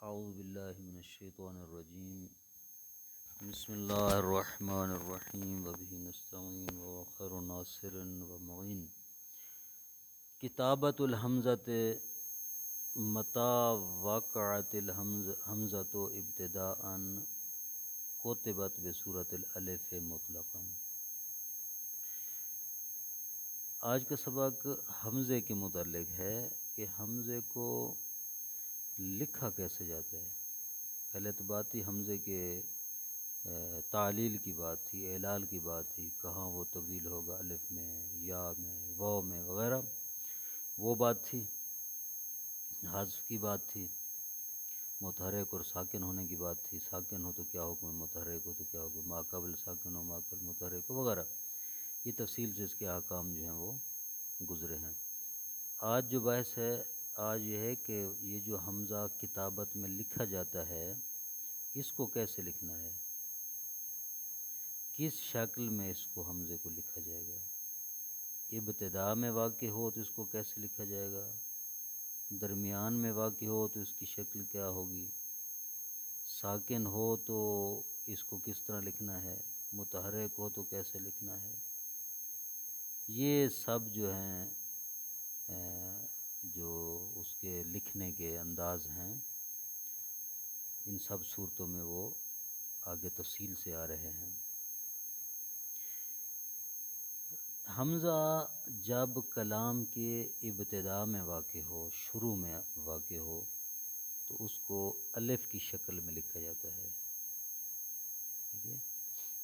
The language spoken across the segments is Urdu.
اعوذ باللہ من الشیطان الرجیم بسم اللہ الرحمن الرحیم وبہ نستعین وخیر ناصر ومعین کتابت الحمزۃ متی وقعت الحمزۃ ابتداء کتبت بصورت الالف مطلقا۔ آج کا سبق حمزے کے متعلق ہے کہ حمزے کو لکھا کیسے جاتا ہے۔ پہلے تو بات تھی حمزے کے تعلیل کی بات تھی، اعلال کی بات تھی، کہاں وہ تبدیل ہوگا الف میں، یا میں، واو میں وغیرہ، وہ بات تھی۔ حذف کی بات تھی، متحرک اور ساکن ہونے کی بات تھی، ساکن ہو تو کیا حکم ہے، متحرک ہو تو کیا حکم ہے، ما قبل ساکن ہو ما قبل متحرک ہو وغیرہ، یہ تفصیل سے اس کے احکام جو ہیں وہ گزرے ہیں۔ آج جو بحث ہے آج یہ ہے کہ یہ جو حمزہ کتابت میں لکھا جاتا ہے اس کو کیسے لکھنا ہے، کس شکل میں اس کو حمزے کو لکھا جائے گا۔ ابتداء میں واقع ہو تو اس کو کیسے لکھا جائے گا، درمیان میں واقع ہو تو اس کی شکل کیا ہوگی، ساکن ہو تو اس کو کس طرح لکھنا ہے، متحرک ہو تو کیسے لکھنا ہے، یہ سب جو ہیں جو اس کے لکھنے کے انداز ہیں، ان سب صورتوں میں وہ آگے تفصیل سے آ رہے ہیں۔ حمزہ جب کلام کے ابتداء میں واقع ہو، شروع میں واقع ہو، تو اس کو الف کی شکل میں لکھا جاتا ہے۔ ٹھیک ہے،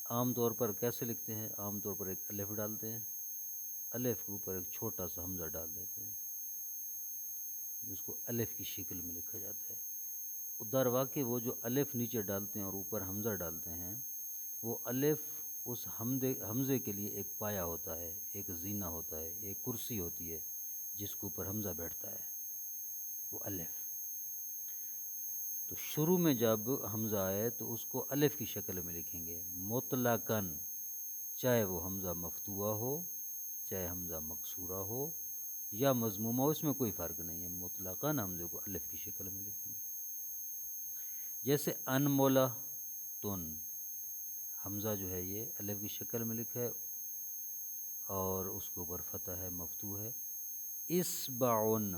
عام طور پر کیسے لکھتے ہیں، عام طور پر ایک الف ڈالتے ہیں، الف کے اوپر ایک چھوٹا سا حمزہ ڈال دیتے ہیں، اس کو الف کی شکل میں لکھا جاتا ہے۔ در واقع وہ جو الف نیچے ڈالتے ہیں اور اوپر حمزہ ڈالتے ہیں، وہ الف اس حمزے کے لیے ایک پایہ ہوتا ہے، ایک زینہ ہوتا ہے، ایک کرسی ہوتی ہے جس کے اوپر حمزہ بیٹھتا ہے، وہ الف۔ تو شروع میں جب حمزہ آئے تو اس کو الف کی شکل میں لکھیں گے مطلقاً، چاہے وہ حمزہ مفتوحہ ہو، چاہے حمزہ مکسورہ ہو یا مضمومہ ہو، اس میں کوئی فرق نہیں ہے، مطلقاً حمزے کو الف کی شکل میں لکھیں گے۔ جیسے انمولہ تن، حمزہ جو ہے یہ الف کی شکل میں لکھا ہے اور اس کے اوپر فتح ہے، مفتوح ہے۔ اسبعن،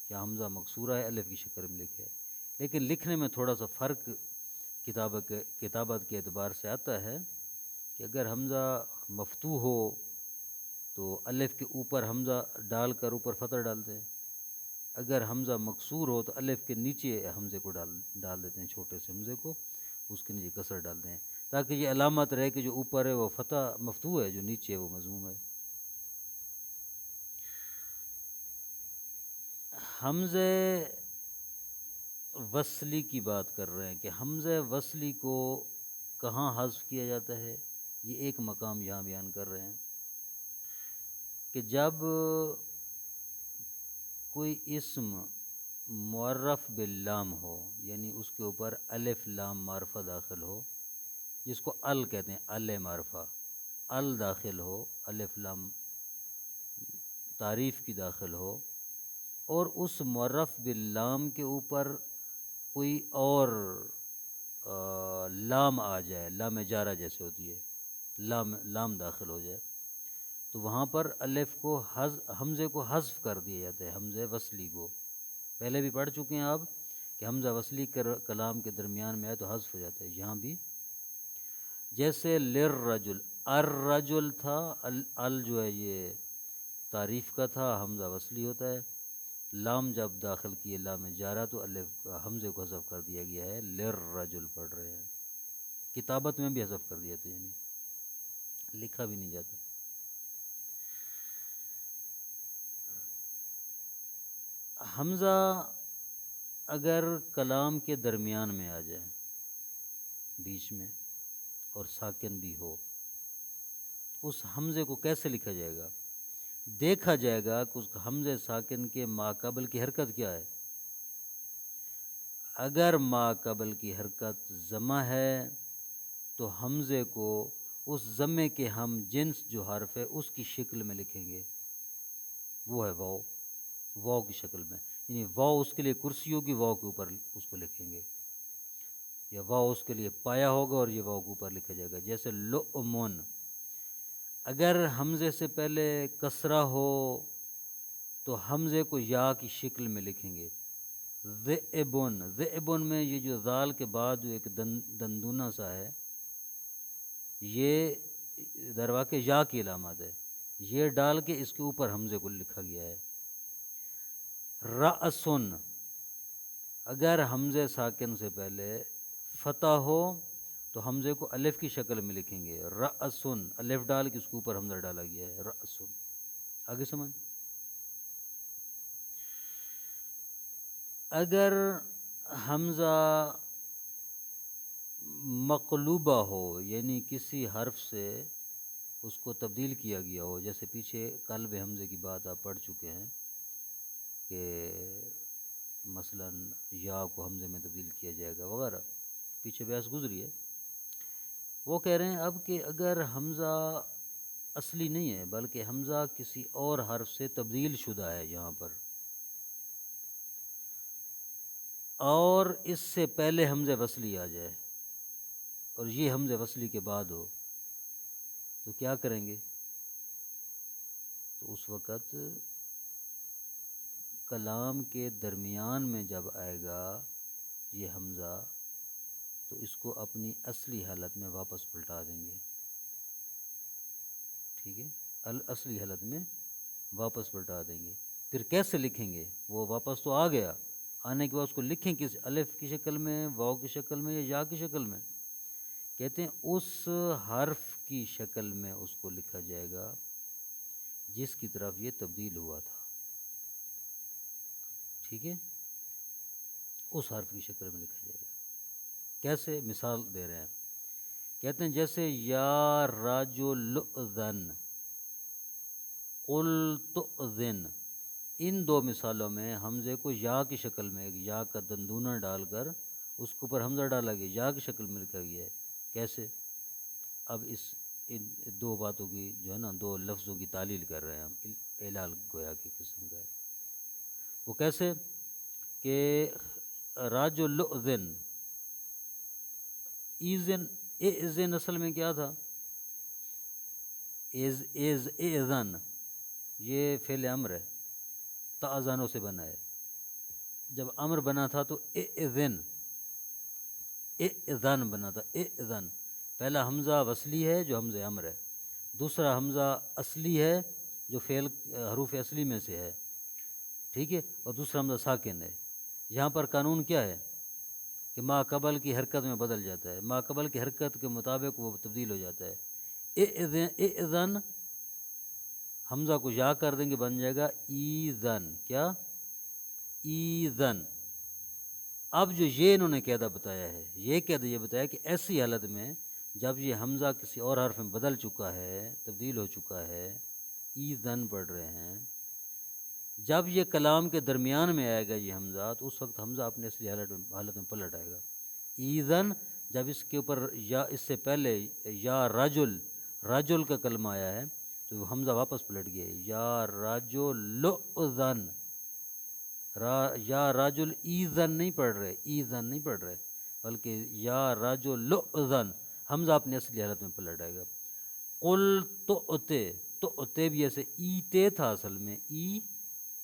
یا حمزہ مکسورہ ہے، الف کی شکل میں لکھا ہے، لیکن لکھنے میں تھوڑا سا فرق کتابت کے اعتبار سے آتا ہے کہ اگر حمزہ مفتوح ہو تو الف کے اوپر حمزہ ڈال کر اوپر فتح ڈالتے ہیں، اگر حمزہ مکسور ہو تو الف کے نیچے حمزے کو ڈال دیتے ہیں، چھوٹے سے حمزے کو اس کے نیچے کسر ڈالتے ہیں، تاکہ یہ علامت رہے کہ جو اوپر ہے وہ فتح مفتوح ہے، جو نیچے ہے وہ مضموم ہے۔ حمزے وصلی کی بات کر رہے ہیں کہ حمزہ وصلی کو کہاں حذف کیا جاتا ہے، یہ ایک مقام یہاں بیان کر رہے ہیں کہ جب کوئی اسم معرف باللام ہو، یعنی اس کے اوپر الف لام معرفہ داخل ہو، جس کو ال کہتے ہیں، ال معرفہ، ال داخل ہو، الف لام تعریف کی داخل ہو، اور اس معرف باللام کے اوپر کوئی اور لام آ جائے، لام جارہ جیسے ہوتی ہے، لام داخل ہو جائے، تو وہاں پر الف کو حمزے کو حذف کر دیا جاتا ہے، حمزہ وصلی کو۔ پہلے بھی پڑھ چکے ہیں آپ کہ حمزہ وصلی کلام کے درمیان میں آئے تو حذف ہو جاتا ہے، یہاں بھی جیسے للرجل، الرجل تھا، ال جو ہے یہ تعریف کا تھا، حمزہ وصلی ہوتا ہے، لام جب داخل کیے لام جارہ تو الف حمزے کو حذف کر دیا گیا ہے، للرجل پڑھ رہے ہیں۔ کتابت میں بھی حذف کر دیا تھا، یعنی لکھا بھی نہیں جاتا۔ حمزہ اگر کلام کے درمیان میں آ جائے، بیچ میں، اور ساکن بھی ہو، اس حمزے کو کیسے لکھا جائے گا؟ دیکھا جائے گا کہ اس حمزے ساکن کے ما قبل کی حرکت کیا ہے۔ اگر ما قبل کی حرکت ضمہ ہے تو حمزے کو اس ضمے کے ہم جنس جو حرف ہے اس کی شکل میں لکھیں گے، وہ ہے واو، واو کی شکل میں، یعنی واو اس کے لیے کرسی ہوگی، واو کے اوپر اس کو لکھیں گے، یا واو اس کے لیے پایا ہوگا اور یہ واو کے اوپر لکھا جائے گا۔ جیسے لؤمن، اگر حمزے سے پہلے کسرہ ہو تو حمزے کو یا کی شکل میں لکھیں گے۔ ذئبن، ذئبن میں یہ جو ذال کے بعد جو ایک دندونہ سا ہے، یہ در واقع یا کی علامت ہے، یہ ڈال کے اس کے اوپر حمزے کو لکھا گیا ہے۔ رأسن، اگر حمزے ساکن سے پہلے فتح ہو تو حمزے کو الف کی شکل میں لکھیں گے، رأسن، الف ڈال کے اس کے اوپر حمزہ ڈالا گیا ہے، رأسن۔ آگے سمجھ۔ اگر حمزہ مقلوبہ ہو، یعنی کسی حرف سے اس کو تبدیل کیا گیا ہو، جیسے پیچھے قلب حمزے کی بات آپ پڑھ چکے ہیں کہ مثلا یا کو حمزے میں تبدیل کیا جائے گا وغیرہ، پیچھے بحث گزری ہے۔ وہ کہہ رہے ہیں اب کہ اگر حمزہ اصلی نہیں ہے بلکہ حمزہ کسی اور حرف سے تبدیل شدہ ہے یہاں پر، اور اس سے پہلے حمزہ وصلی آ جائے اور یہ حمزہ وصلی کے بعد ہو، تو کیا کریں گے؟ تو اس وقت کلام کے درمیان میں جب آئے گا یہ حمزہ تو اس کو اپنی اصلی حالت میں واپس پلٹا دیں گے، ٹھیک ہے، اصلی حالت میں واپس پلٹا دیں گے۔ پھر کیسے لکھیں گے؟ وہ واپس تو آ گیا، آنے کے بعد اس کو لکھیں کس، الف کی شکل میں، واو کی شکل میں، یا یا کی شکل میں؟ کہتے ہیں اس حرف کی شکل میں اس کو لکھا جائے گا جس کی طرف یہ تبدیل ہوا تھا، ٹھیک ہے، اس حرف کی شکل میں لکھا جائے گا۔ کیسے؟ مثال دے رہے ہیں، کہتے ہیں جیسے یا رجل اذن، قل تؤذن، ان دو مثالوں میں حمزے کو یا کی شکل میں، ایک یا کا دندونہ ڈال کر اس کے اوپر حمزہ ڈالا گیا، یا کی شکل میں لکھا گیا ہے۔ کیسے؟ اب ان دو باتوں کی جو ہے نا، دو لفظوں کی تعلیل کر رہے ہیں ہم، اعلال گویا کی قسم کا ہے۔ وہ کیسے کہ رجل اذن، ایزن، ایزن اصل میں کیا تھا؟ ایزن، یہ فعل امر ہے، تعزانوں سے بنا ہے۔ جب امر بنا تھا تو ایزن، ایزن بنا تھا، ایزن۔ پہلا حمزہ وصلی ہے جو حمزہ امر ہے، دوسرا حمزہ اصلی ہے جو فعل حروف اصلی میں سے ہے، ٹھیک ہے، اور دوسرا حمزہ ساکن ہے۔ یہاں پر قانون کیا ہے کہ ما قبل کی حرکت میں بدل جاتا ہے، ما قبل کی حرکت کے مطابق وہ تبدیل ہو جاتا ہے۔ ایذن، حمزہ کو یا کر دیں گے، بن جائے گا ایذن، کیا؟ ایذن۔ اب جو یہ انہوں نے قاعدہ بتایا ہے، یہ قاعدہ یہ بتایا کہ ایسی حالت میں جب یہ حمزہ کسی اور حرف میں بدل چکا ہے، تبدیل ہو چکا ہے، ایذن پڑھ رہے ہیں، جب یہ کلام کے درمیان میں آئے گا یہ حمزہ، تو اس وقت حمزہ اپنے اصلی حالت میں پلٹ آئے گا۔ ایذن، جب اس کے اوپر یا اس سے پہلے یا رجل، رجل کا کلمہ آیا ہے تو حمزہ واپس پلٹ گیا ہے، یا رجل اذن، یا رجل ایذن نہیں پڑھ رہے، ایذن نہیں پڑھ رہے، بلکہ یا رجل اذن، حمزہ اپنے اصلی حالت میں پلٹ آئے گا۔ قل تؤتے، تؤتے بھی ایسے ایتے تھا اصل میں، ای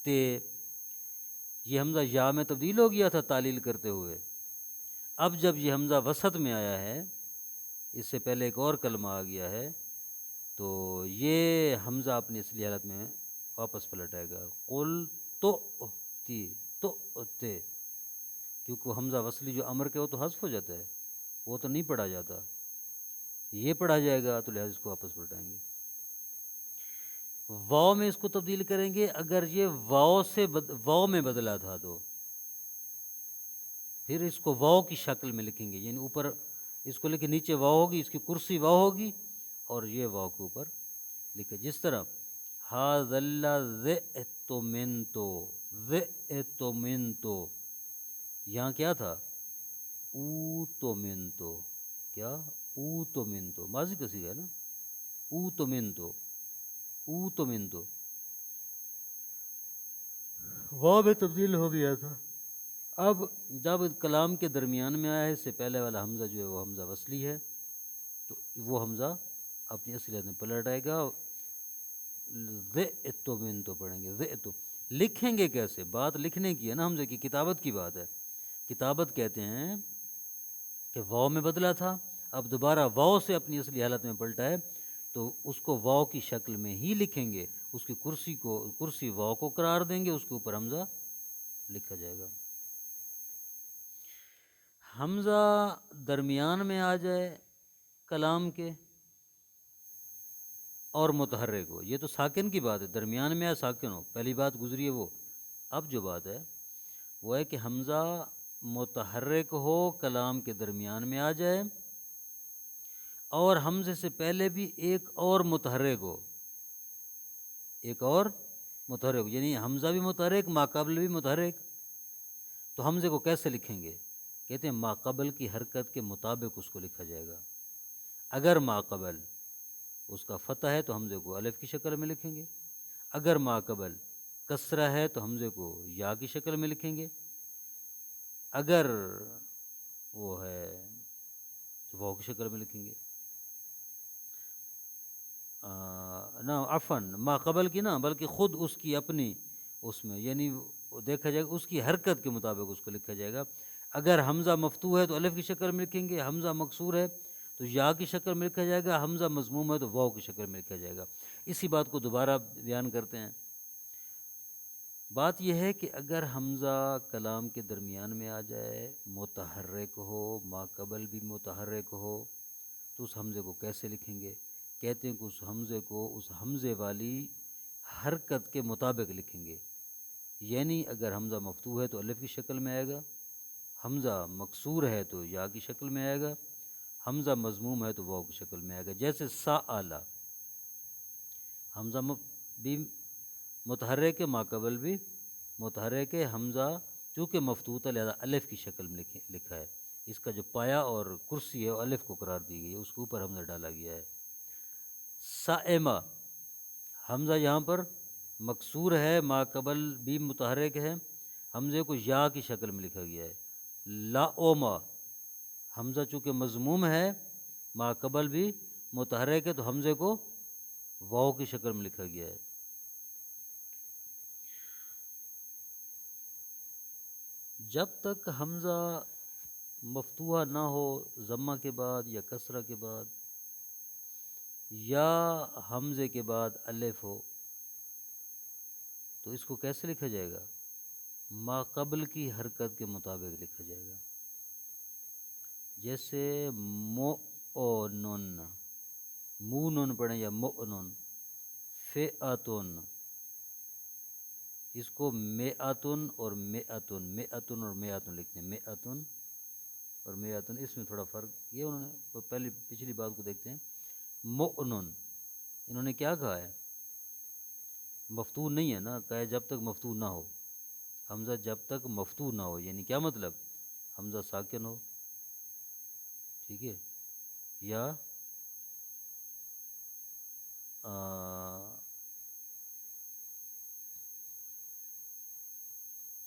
تے، یہ حمزہ یا میں تبدیل ہو گیا تھا تعلیل کرتے ہوئے۔ اب جب یہ حمزہ وسط میں آیا ہے، اس سے پہلے ایک اور کلمہ آ گیا ہے، تو یہ حمزہ اپنی اصلی حالت میں واپس پلٹ آئے گا۔ قل تؤتی، تؤتے، کیونکہ وہ حمزہ وصلی جو امر کے ہو تو حذف ہو جاتا ہے، وہ تو نہیں پڑھا جاتا، یہ پڑھا جائے گا تو لہٰذا اس کو واپس پلٹائیں گے۔ واو میں اس کو تبدیل کریں گے، اگر یہ واو میں بدلا تھا تو پھر اس کو واو کی شکل میں لکھیں گے، یعنی اوپر اس کو لکھیں، نیچے واو ہوگی، اس کی کرسی واو ہوگی اور یہ واو کے اوپر لکھے، جس طرح ھذا الذئتمنتو، ذئتمنتو، یہاں کیا تھا؟ اوتمنتو، کیا؟ اوتمنتو، ماضی کا صیغہ ہے نا، اوتمنتو، اوتمنتو۔ واو میں تبدیل ہو گیا تھا۔ اب جب کلام کے درمیان میں آیا ہے، اس سے پہلے والا حمزہ جو ہے وہ حمزہ وصلی ہے، تو وہ حمزہ اپنی اصلیت میں پلٹ آئے گا۔ ذئت من تو پڑھیں گے، ذئت لکھیں گے کیسے؟ بات لکھنے کی ہے نا، حمزے کی کتابت کی بات ہے۔ کتابت کہتے ہیں کہ واو میں بدلا تھا، اب دوبارہ واو سے اپنی اصلی حالت میں پلٹا ہے، تو اس کو واو کی شکل میں ہی لکھیں گے، اس کی کرسی واو کو قرار دیں گے، اس کے اوپر حمزہ لکھا جائے گا۔ حمزہ درمیان میں آ جائے کلام کے اور متحرک ہو، یہ تو ساکن کی بات ہے، درمیان میں ساکن ہو، پہلی بات گزری ہے وہ۔ اب جو بات ہے وہ ہے کہ حمزہ متحرک ہو، کلام کے درمیان میں آ جائے، اور حمزے سے پہلے بھی ایک اور متحرک ہو، ایک اور متحرک ہو، یعنی حمزہ بھی متحرک، ماقبل بھی متحرک۔ تو حمزے کو کیسے لکھیں گے؟ کہتے ہیں ماقبل کی حرکت کے مطابق اس کو لکھا جائے گا۔ اگر ماقبل اس کا فتح ہے تو حمزے کو الف کی شکل میں لکھیں گے، اگر ماقبل کسرہ ہے تو حمزے کو یا کی شکل میں لکھیں گے، اگر وہ ہے تو واو کی شکل میں لکھیں گے۔ نہ عفن ماقبل کی نہ، بلکہ خود اس کی اپنی اس میں، یعنی دیکھا جائے گا اس کی حرکت کے مطابق اس کو لکھا جائے گا۔ اگر حمزہ مفتوح ہے تو الف کی شکل میں لکھیں گے، حمزہ مکسور ہے تو یا کی شکل میں لکھا جائے گا، حمزہ مضموم ہے تو واو کی شکل میں لکھا جائے گا۔ اسی بات کو دوبارہ بیان کرتے ہیں۔ بات یہ ہے کہ اگر حمزہ کلام کے درمیان میں آ جائے، متحرک ہو، ماقبل بھی متحرک ہو، تو اس حمزے کو کیسے لکھیں گے؟ کہتے ہیں کہ اس حمزے کو اس حمزے والی حرکت کے مطابق لکھیں گے، یعنی اگر حمزہ مفتوح ہے تو الف کی شکل میں آئے گا، حمزہ مکسور ہے تو یا کی شکل میں آئے گا، حمزہ مضموم ہے تو واو کی شکل میں آئے گا۔ جیسے سآلا، حمزہ بھی متحرک ہے، ماقبل بھی متحرک ہے، حمزہ چونکہ مفتوح ہے لہذا الف کی شکل میں لکھا ہے، اس کا جو پایا اور کرسی ہے وہ الف کو قرار دی گئی ہے، اس کے اوپر حمزہ ڈالا گیا ہے۔ سائمہ، حمزہ یہاں پر مکسور ہے، ماقبل بھی متحرک ہے، حمزے کو یا کی شکل میں لکھا گیا ہے۔ لاؤما، حمزہ چونکہ مضموم ہے، ماقبل بھی متحرک ہے تو حمزے کو واو کی شکل میں لکھا گیا ہے۔ جب تک حمزہ مفتوحہ نہ ہو، ضمہ کے بعد یا کسرہ کے بعد یا حمزے کے بعد الف ہو، تو اس کو کیسے لکھا جائے گا؟ ماقبل کی حرکت کے مطابق لکھا جائے گا۔ جیسے مؤنن، مونن پڑھیں یا مؤنن، فئاتن، اس کو مئاتن اور مئاتن، مئاتن اور مئاتن لکھتے ہیں، مئاتن اور مئاتن، اس میں تھوڑا فرق یہ انہوں نے پچھلی بات کو دیکھتے ہیں۔ مؤنن انہوں نے کیا کہا ہے؟ مفتوح نہیں ہے نا، کہا ہے جب تک مفتوح نہ ہو، حمزہ جب تک مفتوح نہ ہو، یعنی کیا مطلب؟ حمزہ ساکن ہو، ٹھیک ہے، یا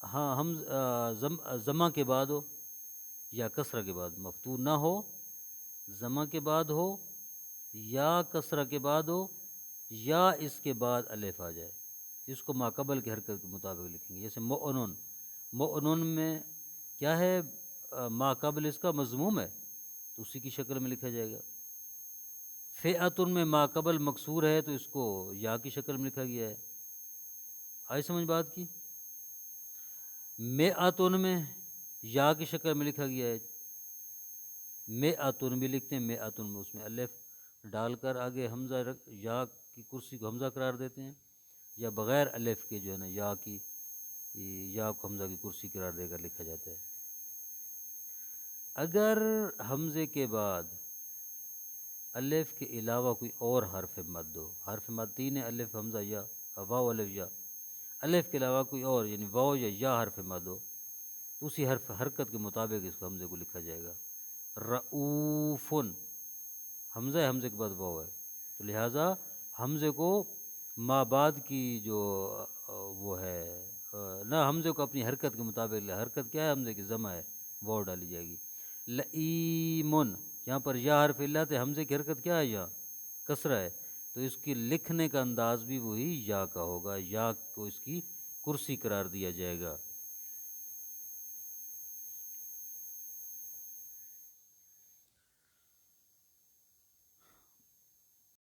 ہاں ہم ضمہ کے بعد ہو یا کسرہ کے بعد، مفتوح نہ ہو، ضمہ کے بعد ہو یا کسرہ کے بعد ہو یا اس کے بعد الف آ جائے، اس کو ماقبل کی حرکت کے مطابق لکھیں گے۔ جیسے مؤنن، مؤنن میں کیا ہے؟ ماقبل اس کا مضموم ہے تو اسی کی شکل میں لکھا جائے گا۔ فئاتن میں ماقبل مکسور ہے تو اس کو یا کی شکل میں لکھا گیا ہے۔ آئی سمجھ بات کی؟ مئاتن میں یا کی شکل میں لکھا گیا ہے، مئاتن بھی لکھتے ہیں، مئاتن میں اس میں الف ڈال کر آگے حمزہ یا کی کرسی کو حمزہ قرار دیتے ہیں، یا بغیر الف کے جو ہے نا یا کو حمزہ کی کرسی قرار دے کر لکھا جاتا ہے۔ اگر حمزے کے بعد الف کے علاوہ کوئی اور حرف مد ہو، حرف مد تین ہے، الف حمزہ یا، واو الف یا، الف کے علاوہ کوئی اور یعنی واو یا حرف مد ہو تو اسی حرکت کے مطابق اس کو حمزے کو لکھا جائے گا۔ رؤوفن، حمزہ ہے، حمزے کے بعد واو ہے تو لہٰذا حمزے کو ما بعد کی جو وہ ہے نہ حمزے کو اپنی حرکت کے مطابق لے، حرکت کیا ہے حمزے کی؟ ضمہ ہے، واو ڈالی جائے گی۔ لئیمن، یہاں پر یا حرف علت ہے، حمزے کی حرکت کیا ہے؟ یہاں کسرہ ہے، تو اس کی لکھنے کا انداز بھی وہی یا کا ہوگا، یا کو اس کی کرسی قرار دیا جائے گا۔